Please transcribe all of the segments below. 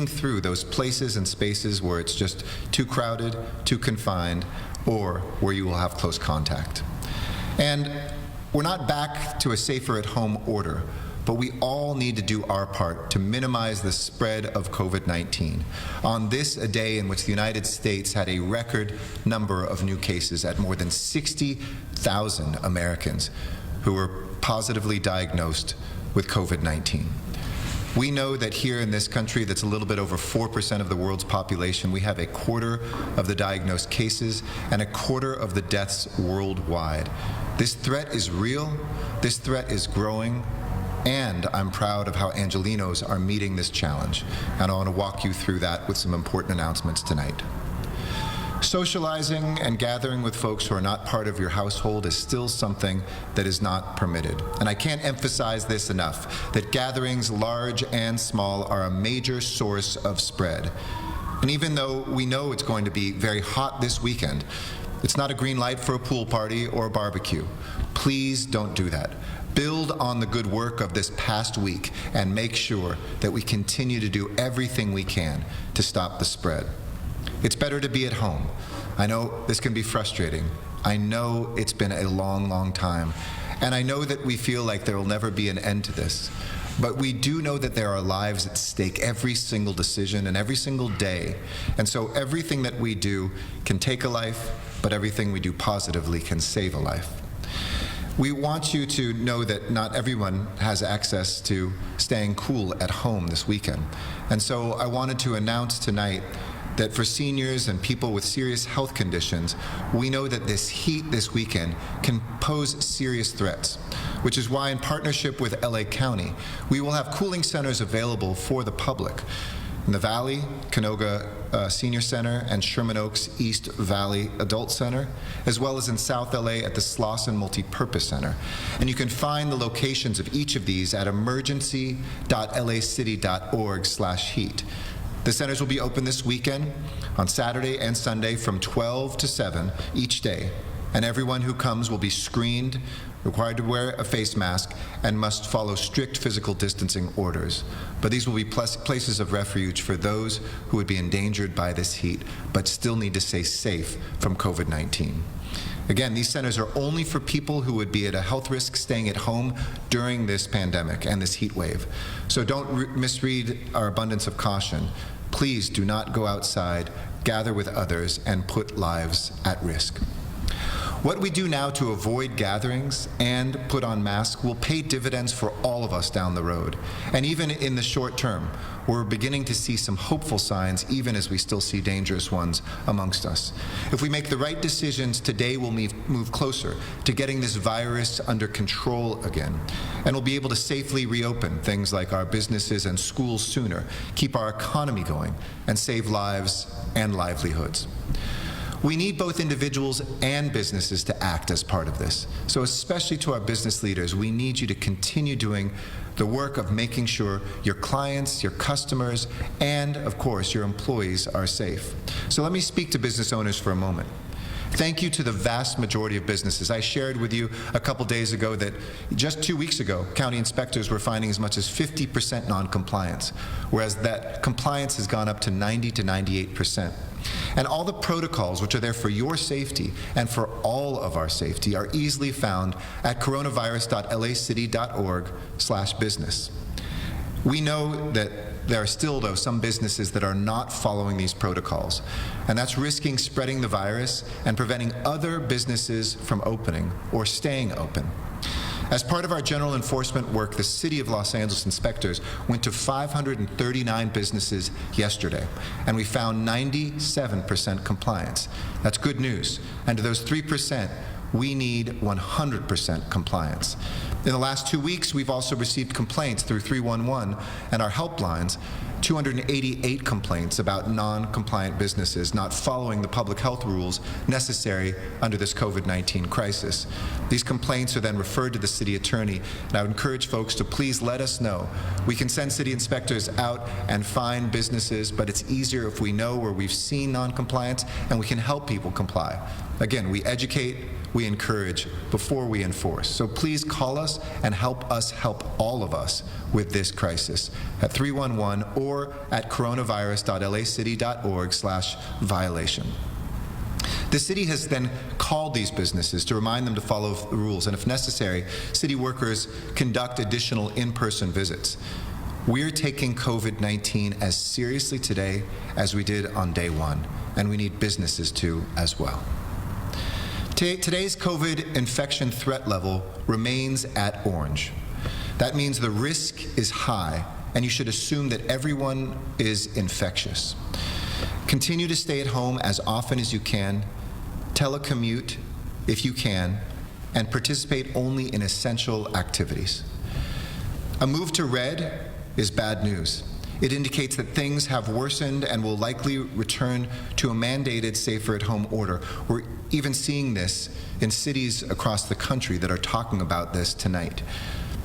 through those places and spaces where it's just too crowded, too confined, or where you will have close contact. And we're not back to a safer at home order, but we all need to do our part to minimize the spread of COVID-19. On this, a day in which the United States had a record number of new cases at more than 60,000 Americans who were positively diagnosed with COVID-19. We know that here in this country, that's a little bit over 4% of the world's population, we have a quarter of the diagnosed cases and a quarter of the deaths worldwide. This threat is real, this threat is growing, and I'm proud of how Angelenos are meeting this challenge. And I want to walk you through that with some important announcements tonight. Socializing and gathering with folks who are not part of your household is still something that is not permitted. And I can't emphasize this enough, that gatherings, large and small, are a major source of spread. And even though we know it's going to be very hot this weekend, it's not a green light for a pool party or a barbecue. Please don't do that. Build on the good work of this past week and make sure that we continue to do everything we can to stop the spread. It's better to be at home. I know this can be frustrating. I know it's been a long, long time. And I know that we feel like there will never be an end to this. But we do know that there are lives at stake every single decision and every single day. And so everything that we do can take a life, but everything we do positively can save a life. We want you to know that not everyone has access to staying cool at home this weekend. And so I wanted to announce tonight that for seniors and people with serious health conditions, we know that this heat this weekend can pose serious threats, which is why in partnership with LA County, we will have cooling centers available for the public in the Valley, Canoga Senior Center, and Sherman Oaks East Valley Adult Center, as well as in South LA at the Slauson Multipurpose Center. And you can find the locations of each of these at emergency.lacity.org/heat. The centers will be open this weekend on Saturday and Sunday from 12 to 7 each day, and everyone who comes will be screened, required to wear a face mask, and must follow strict physical distancing orders. But these will be places of refuge for those who would be endangered by this heat, but still need to stay safe from COVID-19. Again, these centers are only for people who would be at a health risk staying at home during this pandemic and this heat wave. So don't misread our abundance of caution. Please do not go outside, gather with others, and put lives at risk. What we do now to avoid gatherings and put on masks will pay dividends for all of us down the road. And even in the short term, we're beginning to see some hopeful signs, even as we still see dangerous ones amongst us. If we make the right decisions, today we'll move closer to getting this virus under control again. And we'll be able to safely reopen things like our businesses and schools sooner, keep our economy going, and save lives and livelihoods. We need both individuals and businesses to act as part of this. So especially to our business leaders, we need you to continue doing the work of making sure your clients, your customers, and of course your employees are safe. So let me speak to business owners for a moment. Thank you to the vast majority of businesses. I shared with you a couple days ago that just 2 weeks ago, county inspectors were finding as much as 50% non-compliance, whereas that compliance has gone up to 90 to 98%. And all the protocols which are there for your safety and for all of our safety are easily found at coronavirus.lacity.org/business. We know that there are still, though, some businesses that are not following these protocols, and that's risking spreading the virus and preventing other businesses from opening or staying open. As part of our general enforcement work, the City of Los Angeles inspectors went to 539 businesses yesterday, and we found 97% compliance. That's good news. And to those 3%, we need 100% compliance. In the last 2 weeks, we've also received complaints through 311 and our helplines, 288 complaints about non-compliant businesses not following the public health rules necessary under this COVID-19 crisis. These complaints are then referred to the city attorney, and I would encourage folks to please let us know. We can send city inspectors out and find businesses, but it's easier if we know where we've seen non-compliance and we can help people comply. Again, we educate, we encourage before we enforce. So please call us and help us help all of us with this crisis at 311 or at coronavirus.lacity.org/violation. The city has then called these businesses to remind them to follow the rules, and if necessary, city workers conduct additional in-person visits. We're taking COVID-19 as seriously today as we did on day one, and we need businesses to as well. Today's COVID infection threat level remains at orange. That means the risk is high, and you should assume that everyone is infectious. Continue to stay at home as often as you can, telecommute if you can, and participate only in essential activities. A move to red is bad news. It indicates that things have worsened and will likely return to a mandated safer-at-home order. We're even seeing this in cities across the country that are talking about this tonight.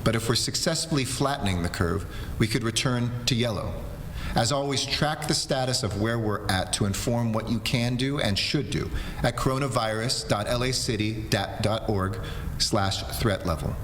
But if we're successfully flattening the curve, we could return to yellow. As always, track the status of where we're at to inform what you can do and should do at coronavirus.lacity.org/threat level.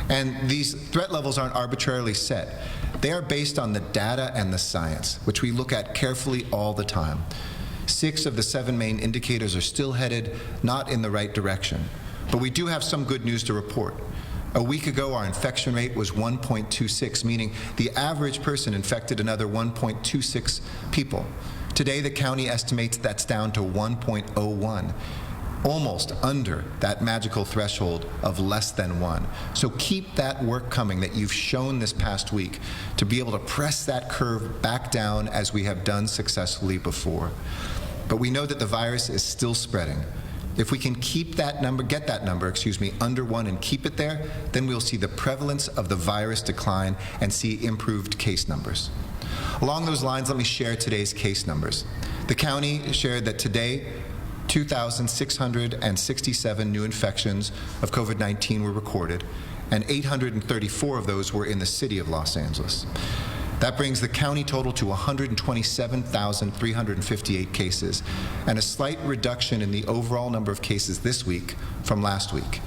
And these threat levels aren't arbitrarily set. They are based on the data and the science, which we look at carefully all the time. 6 of the 7 main indicators are still headed not in the right direction. But we do have some good news to report. A week ago, our infection rate was 1.26, meaning the average person infected another 1.26 people. Today, the county estimates that's down to 1.01. Almost under that magical threshold of less than 1. So keep that work coming that you've shown this past week to be able to press that curve back down as we have done successfully before. But we know that the virus is still spreading. If we can keep that number, get that number, under 1 and keep it there, then we'll see the prevalence of the virus decline and see improved case numbers. Along those lines, let me share today's case numbers. The county shared that today, 2,667 new infections of COVID-19 were recorded, and 834 of those were in the city of Los Angeles. That brings the county total to 127,358 cases, and a slight reduction in the overall number of cases this week from last week.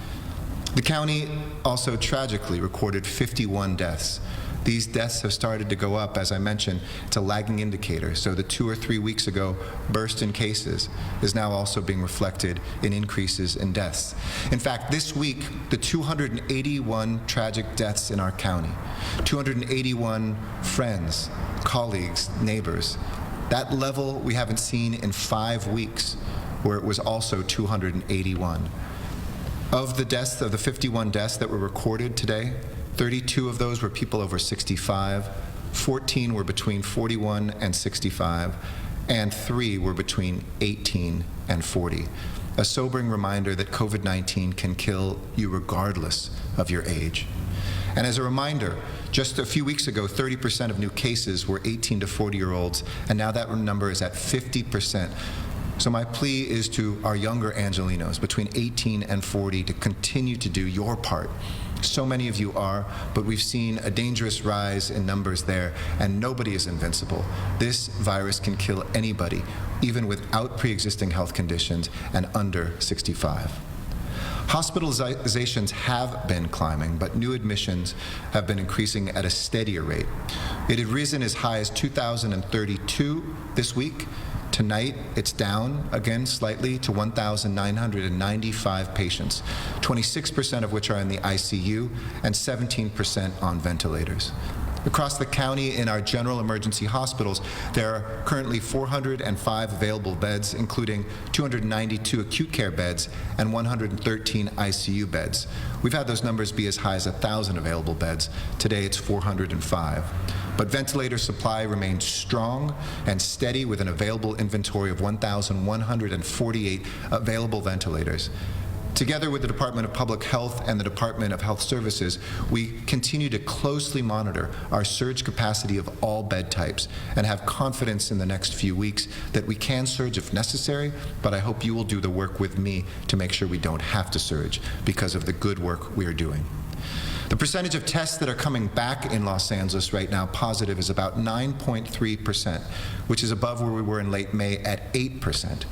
The county also tragically recorded 51 deaths. These deaths have started to go up, as I mentioned. It's a lagging indicator. So the 2 or 3 weeks ago burst in cases is now also being reflected in increases in deaths. In fact, this week, the 281 tragic deaths in our county, 281 friends, colleagues, neighbors, that level we haven't seen in 5 weeks, where it was also 281. Of the deaths, of the 51 deaths that were recorded today, 32 of those were people over 65, 14 were between 41 and 65, and 3 were between 18 and 40. A sobering reminder that COVID-19 can kill you regardless of your age. And as a reminder, just a few weeks ago, 30% of new cases were 18 to 40-year-olds, and now that number is at 50%. So my plea is to our younger Angelenos between 18 and 40 to continue to do your part. So many of you are, but we've seen a dangerous rise in numbers there, and nobody is invincible. This virus can kill anybody, even without pre-existing health conditions and under 65. Hospitalizations have been climbing, but new admissions have been increasing at a steadier rate. It had risen as high as 2,032 this week. Tonight, it's down again slightly to 1,995 patients, 26% of which are in the ICU and 17% on ventilators. Across the county in our general emergency hospitals, there are currently 405 available beds, including 292 acute care beds and 113 ICU beds. We've had those numbers be as high as 1,000 available beds. Today it's 405. But ventilator supply remains strong and steady with an available inventory of 1,148 available ventilators. Together with the Department of Public Health and the Department of Health Services, we continue to closely monitor our surge capacity of all bed types and have confidence in the next few weeks that we can surge if necessary, but I hope you will do the work with me to make sure we don't have to surge because of the good work we are doing. The percentage of tests that are coming back in Los Angeles right now positive is about 9.3%, which is above where we were in late May at 8%.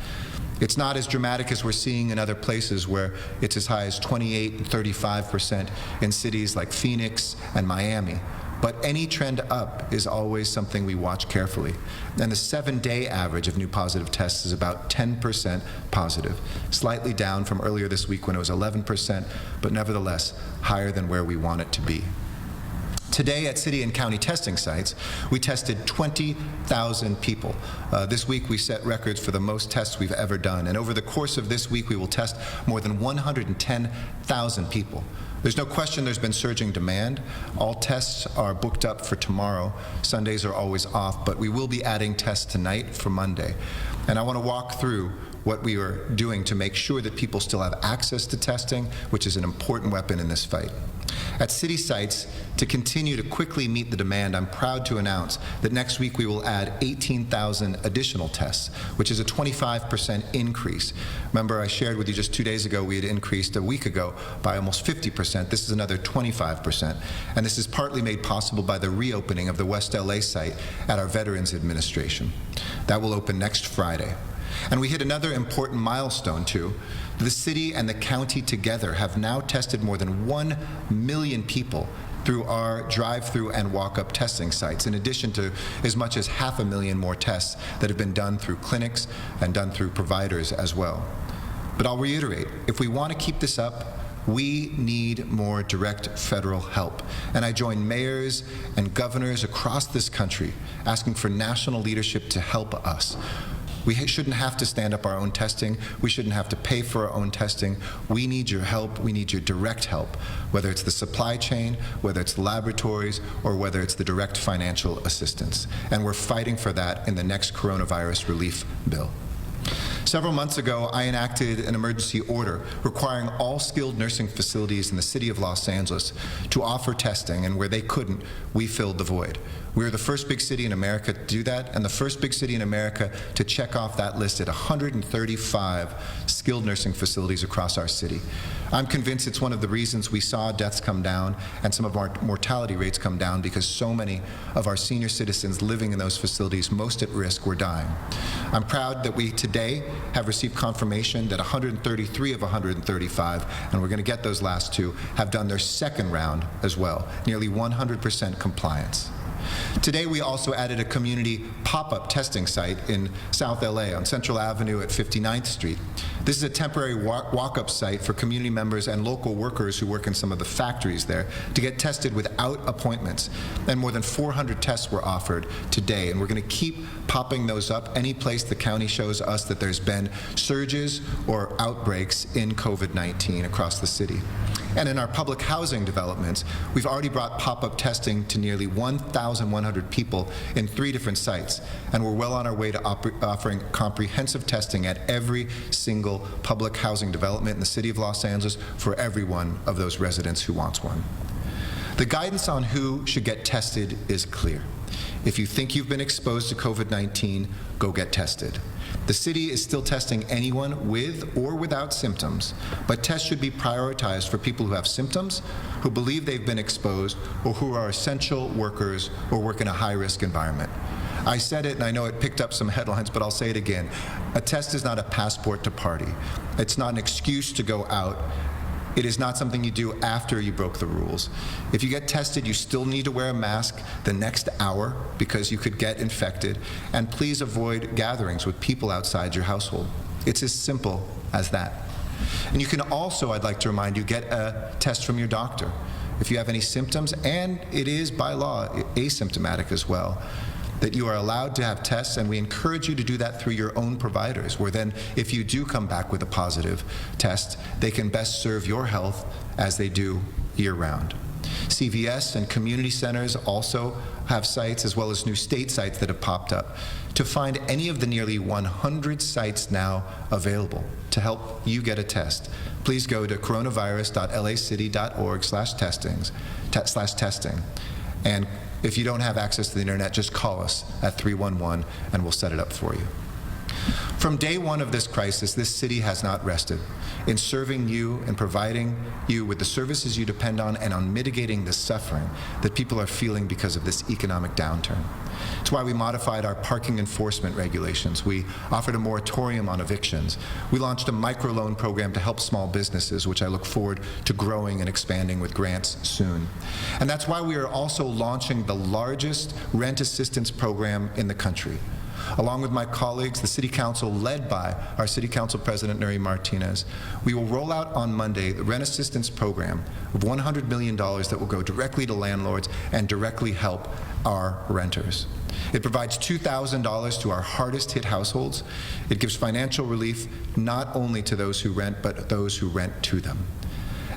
It's not as dramatic as we're seeing in other places where it's as high as 28 and 35% in cities like Phoenix and Miami. But any trend up is always something we watch carefully. And the 7-day average of new positive tests is about 10% positive, slightly down from earlier this week when it was 11%, but nevertheless higher than where we want it to be. Today at city and county testing sites, we tested 20,000 people. This week we set records for the most tests we've ever done. And over the course of this week, we will test more than 110,000 people. There's no question there's been surging demand. All tests are booked up for tomorrow. Sundays are always off, but we will be adding tests tonight for Monday. And I want to walk through what we are doing to make sure that people still have access to testing, which is an important weapon in this fight. At city sites, to continue to quickly meet the demand, I'm proud to announce that next week we will add 18,000 additional tests, which is a 25% increase. Remember, I shared with you just 2 days ago we had increased a week ago by almost 50%. This is another 25%. And this is partly made possible by the reopening of the West LA site at our Veterans Administration. That will open next Friday. And we hit another important milestone, too. The city and the county together have now tested more than 1 million people through our drive-through and walk-up testing sites, in addition to as much as 500,000 more tests that have been done through clinics and done through providers as well. But I'll reiterate, if we want to keep this up, we need more direct federal help. And I join mayors and governors across this country asking for national leadership to help us. We shouldn't have to stand up our own testing. We shouldn't have to pay for our own testing. We need your help. We need your direct help, whether it's the supply chain, whether it's the laboratories, or whether it's the direct financial assistance. And we're fighting for that in the next coronavirus relief bill. Several months ago, I enacted an emergency order requiring all skilled nursing facilities in the city of Los Angeles to offer testing, and where they couldn't, we filled the void. We were the first big city in America to do that, and the first big city in America to check off that list at 135 skilled nursing facilities across our city. I'm convinced it's one of the reasons we saw deaths come down and some of our mortality rates come down, because so many of our senior citizens living in those facilities most at risk were dying. I'm proud that we today have received confirmation that 133 of 135, and we're going to get those last two, have done their second round as well, nearly 100% compliance. Today, we also added a community pop-up testing site in South LA on Central Avenue at 59th Street. This is a temporary walk-up site for community members and local workers who work in some of the factories there to get tested without appointments. And more than 400 tests were offered today, and we're going to keep popping those up any place the county shows us that there's been surges or outbreaks in COVID-19 across the city. And in our public housing developments, we've already brought pop-up testing to nearly 1,100 people in 3 different sites, and we're well on our way to offering comprehensive testing at every single public housing development in the city of Los Angeles for every one of those residents who wants one. The guidance on who should get tested is clear. If you think you've been exposed to COVID-19, go get tested. The city is still testing anyone with or without symptoms, but tests should be prioritized for people who have symptoms, who believe they've been exposed, or who are essential workers or work in a high-risk environment. I said it, and I know it picked up some headlines, but I'll say it again. A test is not a passport to party. It's not an excuse to go out. It is not something you do after you broke the rules. If you get tested, you still need to wear a mask the next hour because you could get infected. And please avoid gatherings with people outside your household. It's as simple as that. And you can also, I'd like to remind you, get a test from your doctor. If you have any symptoms, and it is by law asymptomatic as well, that you are allowed to have tests, and we encourage you to do that through your own providers, where then if you do come back with a positive test, they can best serve your health as they do year-round. CVS and community centers also have sites, as well as new state sites that have popped up. To find any of the nearly 100 sites now available to help you get a test, please go to coronavirus.lacity.org/testing. And if you don't have access to the internet, just call us at 311 and we'll set it up for you. From day one of this crisis, this city has not rested in serving you and providing you with the services you depend on, and on mitigating the suffering that people are feeling because of this economic downturn. It's why we modified our parking enforcement regulations. We offered a moratorium on evictions. We launched a microloan program to help small businesses, which I look forward to growing and expanding with grants soon. And that's why we are also launching the largest rent assistance program in the country. Along with my colleagues, the City Council, led by our City Council President, Nuri Martinez, we will roll out on Monday the rent assistance program of $100 million that will go directly to landlords and directly help our renters. It provides $2,000 to our hardest hit households. It gives financial relief not only to those who rent, but those who rent to them.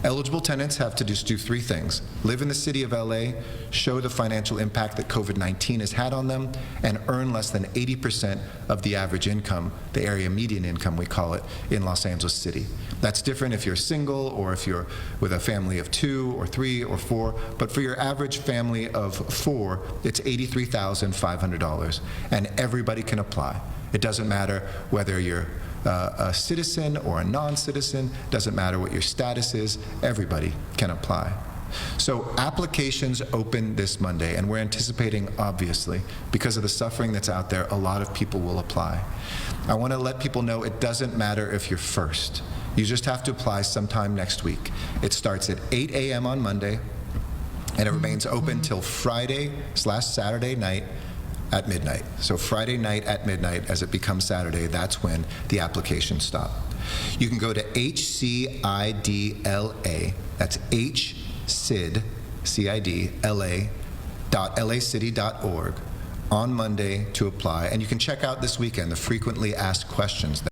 Eligible tenants have to just do three things: live in the city of LA, show the financial impact that COVID-19 has had on them, and earn less than 80% of the average income, the area median income we call it, in Los Angeles City. That's different if you're single or if you're with a family of 2 or 3 or 4, but for your average family of 4, it's $83,500, and everybody can apply. It doesn't matter whether you're a citizen or a non-citizen, doesn't matter what your status is, everybody can apply. So applications open this Monday, and we're anticipating, obviously, because of the suffering that's out there, a lot of people will apply. I want to let people know it doesn't matter if you're first. You just have to apply sometime next week. It starts at 8 a.m. on Monday, and it remains open till Friday/Saturday night at midnight. So Friday night at midnight, as it becomes Saturday, that's when the applications stop. You can go to HCIDLA, that's HCIDLA.lacity.org on Monday to apply, and you can check out this weekend the frequently asked questions